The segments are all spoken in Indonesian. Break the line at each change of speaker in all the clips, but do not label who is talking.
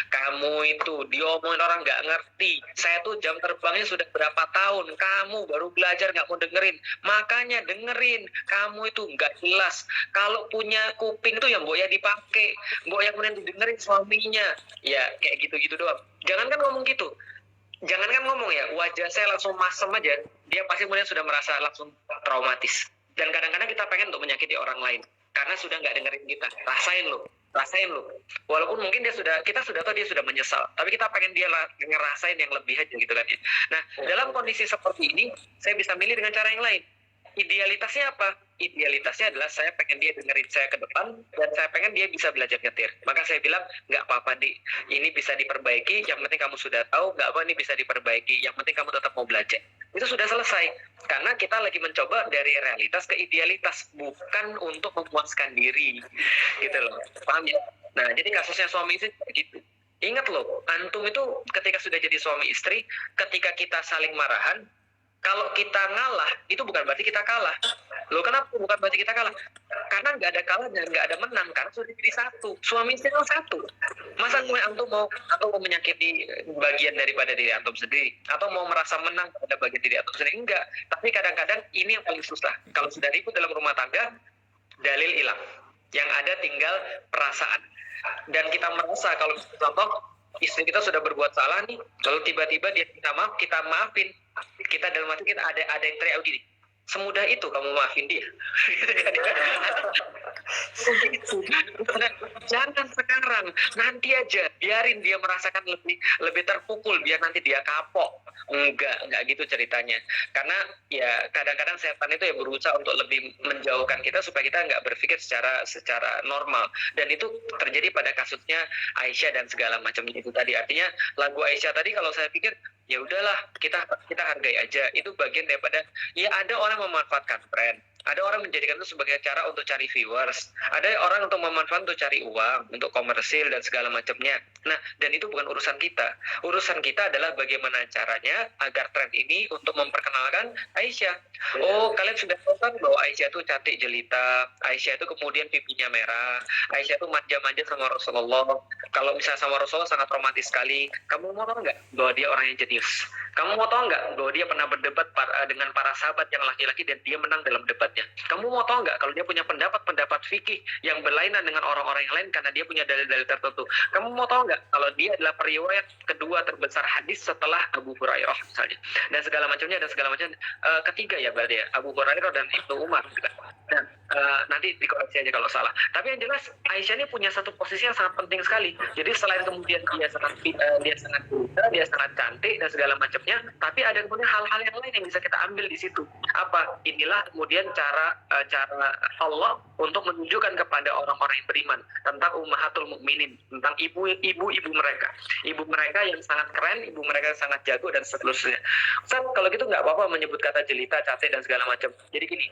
Kamu itu diomongin orang nggak ngerti. Saya tuh jam terbangnya sudah berapa tahun. Kamu baru belajar nggak mau dengerin. Makanya dengerin. Kamu itu nggak jelas. Kalau punya kuping tuh ya mbok ya dipakai. Mbok yang kemudian didengerin suaminya. Ya kayak gitu-gitu doang. Jangan kan ngomong gitu. Jangan kan ngomong ya, wajah saya langsung masem aja. Dia pasti kemudian sudah merasa langsung traumatis. Dan kadang-kadang kita pengen untuk menyakiti orang lain. Karena sudah nggak dengerin kita. Rasain lo. Walaupun mungkin kita sudah tahu dia sudah menyesal, tapi kita pengen dia ngerasain yang lebih aja gitu kan ya. Nah, dalam kondisi seperti ini, saya bisa milih dengan cara yang lain. Idealitasnya apa? Idealitasnya adalah saya pengen dia dengerin saya ke depan, dan saya pengen dia bisa belajar nyetir. Maka saya bilang, nggak apa-apa Dik, ini bisa diperbaiki, yang penting kamu sudah tahu, nggak apa ini bisa diperbaiki, yang penting kamu tetap mau belajar. Itu sudah selesai. Karena kita lagi mencoba dari realitas ke idealitas, bukan untuk memuaskan diri. Gitu loh, paham ya? Nah, jadi kasusnya suami istri gitu. Ingat loh, antum itu ketika sudah jadi suami istri, ketika kita saling marahan, kalau kita ngalah, itu bukan berarti kita kalah. Loh kenapa bukan berarti kita kalah? Karena nggak ada kalah dan nggak ada menang, karena sudah jadi satu. Suami istri kan satu. Masa antum mau menyakiti bagian daripada diri antum sendiri, atau mau merasa menang pada bagian diri antum sendiri? Enggak. Tapi kadang-kadang ini yang paling susah. Kalau sudah ribut dalam rumah tangga, dalil hilang. Yang ada tinggal perasaan. Dan kita merasa kalau contoh istri kita sudah berbuat salah nih, lalu tiba-tiba dia minta maaf, kita maafin. Kita dalam hati kita ada yang teriak gini, semudah itu kamu maafin dia. Jangan sekarang, nanti aja, biarin dia merasakan lebih terpukul, biar nanti dia kapok. Enggak gitu ceritanya. Karena ya kadang-kadang setan itu ya berusaha untuk lebih menjauhkan kita supaya kita nggak berpikir secara normal. Dan itu terjadi pada kasusnya Aisyah dan segala macam itu tadi. Artinya lagu Aisyah tadi kalau saya pikir ya udahlah, kita hargai aja. Itu bagian daripada ya ada orang memanfaatkan tren. Ada orang menjadikan itu sebagai cara untuk cari viewers. Ada orang untuk memanfaatkan untuk cari uang, untuk komersil dan segala macamnya. Nah, dan itu bukan urusan kita. Urusan kita adalah bagaimana caranya agar tren ini untuk memperkenalkan Aisyah. Oh, kalian sudah tahu kan bahwa Aisyah itu cantik jelita. Aisyah itu kemudian pipinya merah. Aisyah itu manja-manja sama Rasulullah. Kalau misalnya sama Rasulullah sangat romantis sekali. Kamu mau tahu nggak bahwa dia orang yang jenius? Kamu mau tahu nggak bahwa dia pernah berdebat dengan para sahabat yang laki-laki dan dia menang dalam debatnya? Kamu mau tahu nggak kalau dia punya pendapat fikih yang berlainan dengan orang-orang yang lain karena dia punya dalil-dalil tertentu? Kamu mau tahu nggak kalau dia adalah periwayat kedua terbesar hadis setelah Abu Hurairah misalnya, dan segala macamnya ketiga ya berarti ya, Abu Hurairah dan Ibnu Umar juga. Dan nanti dikoreksi aja kalau salah. Tapi yang jelas Aisyah ini punya satu posisi yang sangat penting sekali. Jadi selain kemudian dia sangat pintar, dia sangat cantik dan segala macamnya, tapi ada kemudian hal-hal yang lain yang bisa kita ambil di situ. Apa? Inilah kemudian cara Allah untuk menunjukkan kepada orang-orang yang beriman tentang ummahatul mukminin, tentang ibu-ibu mereka. Ibu mereka yang sangat keren, ibu mereka yang sangat jago dan seterusnya. Ustaz, kalau gitu nggak apa-apa menyebut kata jelita, cantik dan segala macam. Jadi gini,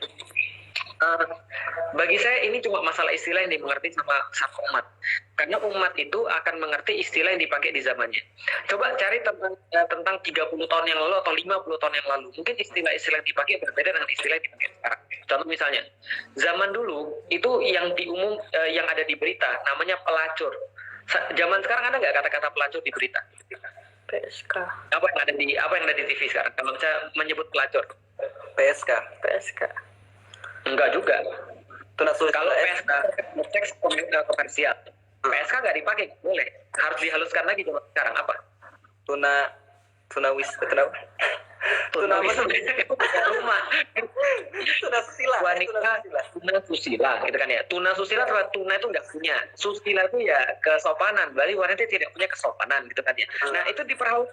bagi saya ini cuma masalah istilah yang dimengerti sama umat. Karena umat itu akan mengerti istilah yang dipakai di zamannya. Coba cari tentang 30 tahun yang lalu atau 50 tahun yang lalu. Mungkin istilah-istilah yang dipakai berbeda dengan istilah yang dipakai sekarang. Contoh misalnya, zaman dulu itu yang yang ada di berita namanya pelacur. Zaman sekarang ada nggak kata-kata pelacur di berita?
PSK.
Apa yang ada di TV sekarang? Kalau saya menyebut pelacur,
PSK.
Enggak juga. Kalau PSK seks komersial, PSK nggak dipakai, boleh. Harus dihaluskan lagi zaman sekarang apa?
Tuna
rumah.
Tuna susila.
Wanita tuna susila, gitu kan ya. Tuna susila atau tuna itu nggak punya. Susila itu ya kesopanan. Berarti wanita tidak punya kesopanan, gitu kan ya. Nah itu diperhalus.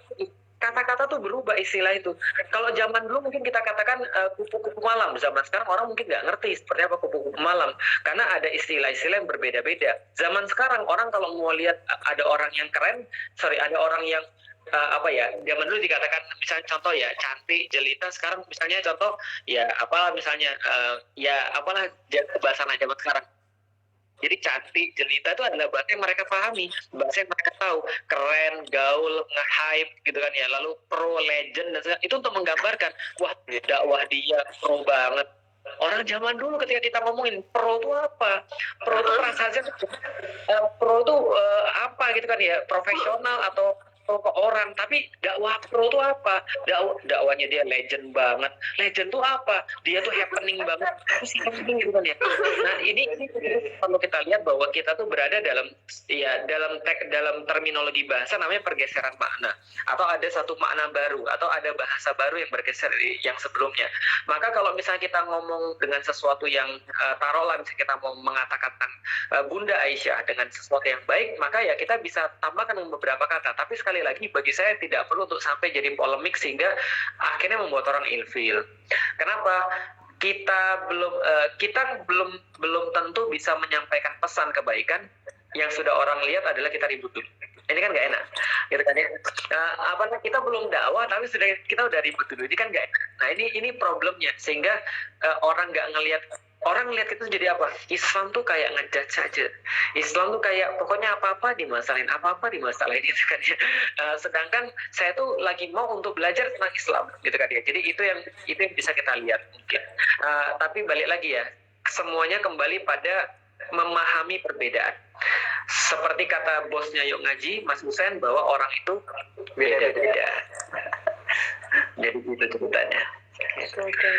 Kata-kata tuh berubah istilah itu. Kalau zaman dulu mungkin kita katakan kupu-kupu malam. Zaman sekarang orang mungkin nggak ngerti seperti apa kupu-kupu malam. Karena ada istilah-istilah yang berbeda-beda. Zaman sekarang orang kalau mau lihat ada orang yang keren, ada orang yang zaman dulu dikatakan misalnya contoh ya cantik jelita, sekarang misalnya contoh ya apalah misalnya bahasa anak zaman sekarang. Jadi cantik jelita itu adalah bahasa yang mereka pahami, bahasa yang mereka tahu, keren, gaul, nge-hype gitu kan ya, lalu pro, legend dan segala itu untuk menggambarkan wah dakwah dia pro banget, orang zaman dulu ketika kita ngomongin pro itu apa? Pro itu perasaan pro itu apa gitu kan ya, profesional atau pro ke orang, tapi dakwah pro itu apa? Dakwanya dia legend banget. Legend tuh apa? Dia tuh happening banget. Terus happening gitu kan ya. Nah, ini perlu kita lihat bahwa kita tuh berada dalam dalam terminologi bahasa namanya pergeseran makna, atau ada satu makna baru, atau ada bahasa baru yang bergeser dari yang sebelumnya. Maka kalau misalnya kita ngomong dengan sesuatu yang taruhlah misalnya kita mau mengatakan Bunda Aisyah dengan sesuatu yang baik, maka ya kita bisa tambahkan dengan beberapa kata. Tapi sekali lagi bagi saya tidak perlu untuk sampai jadi polemik sehingga akhirnya membuat orang ilfil. Kenapa? Kita belum tentu bisa menyampaikan pesan kebaikan yang sudah orang lihat adalah kita ribut dulu. Ini kan nggak enak, gitu kan ya. Kita belum dakwah tapi kita udah ribut dulu. Ini kan nggak enak. Nah ini problemnya, sehingga orang ngelihat itu jadi apa? Islam tuh kayak ngejudge saja. Islam tuh kayak pokoknya apa-apa dimasalahin gitu kan ya. Sedangkan saya tuh lagi mau untuk belajar tentang Islam, gitu kan ya. Jadi itu yang bisa kita lihat mungkin. Tapi balik lagi ya, semuanya kembali pada memahami perbedaan. Seperti kata bosnya Yuk Ngaji, Mas Husain, bahwa orang itu beda-beda. Jadi itu ceritanya.
Oke.